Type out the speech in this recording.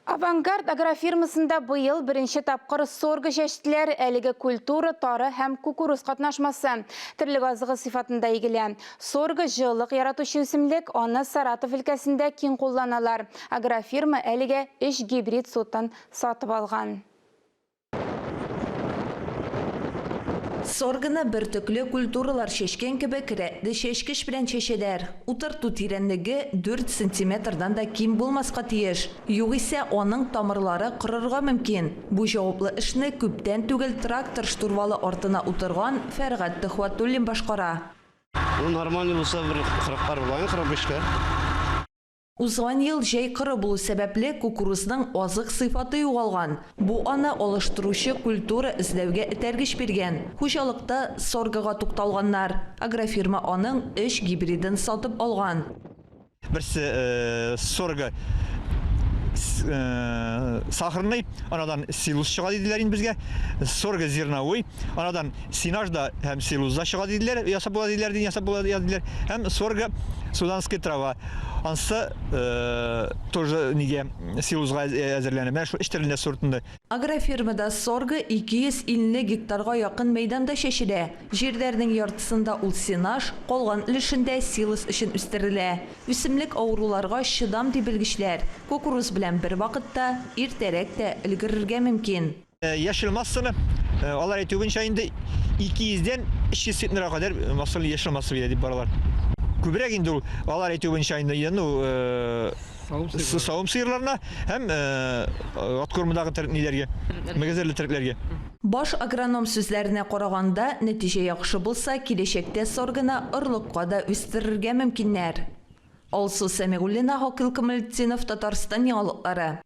Avangard agrofirmasында быйыл бірінші тапқыр сорғы жештілер әлігі культура, тары һәм кукуруз қатнашмасы түрлік азығы сифатында егілі. Сорғы жылық яратушы үсімлік, оны Саратов өлкәсінде кең қолланалар. Агрофирма әліге 3 гибрид соттан сатып алған. Соргыны бір түклі культуралар шешкен кебек рәтлі шешкіш білән шешедер. Утырту тирәнлеге 4 сантиметрдан да кем булмаска тиеш. Югыйсә оның тамырлары кырырга мөмкин. Бу җаваплы эшне күптән түгел трактор штурвалы артына утырган Фәргать Төхвәтуллин башкара. Нормально булса бер 40 булган, 45-кә. Узган ел җәй кыры булу сәбәпле кукурузның азык сыйфаты югалган. Бу аны алыштыручы культура эзләүгә этәргеч биргән. Хуҗалыкта соргыга тукталганнар. Агрофирма аның 3 гибридын сатып алган. Берсе соргы сахарный, анадан силуз чыга диделәр инде безгә. Соргы зерновой, анадан синажда һәм силузда чыга диделәр. Ясап була диделәр, ясап була диделәр. Һәм соргы суданская трава. Ансы тоже неге силузга әзерләнә. Менә шу эштәрендә сортында. Агрофирмада соргы 250 гектарга якын мәйданда шешелә. Җирләрнең яртысында ул синаж, калган өлешендә силуз өчен үстерелә. Үсемлек авыруларга чыдам дип белгечләр. Кукуруз белән бер вакытта иртәрәк тә өлгерергә мөмкин. Яшел массаны алар әйтүенчә инде 200-дән 300 центнерга кадәр массалы яшел масса бирә дип баралар. Күбрәк инде ул алар әйтүенчә инде савым сыерларына һәм аткормадагы ниләргә, мәгазинле төрекләргә. Баш агроном сүзләренә караганда, нәтиҗә яхшы булса, киләчәктә соргыны орлыкка да үстерергә мөмкиннәр. Алсу Сәмигуллина, Хакил Камалетдинов, Татарстан яңалыклары.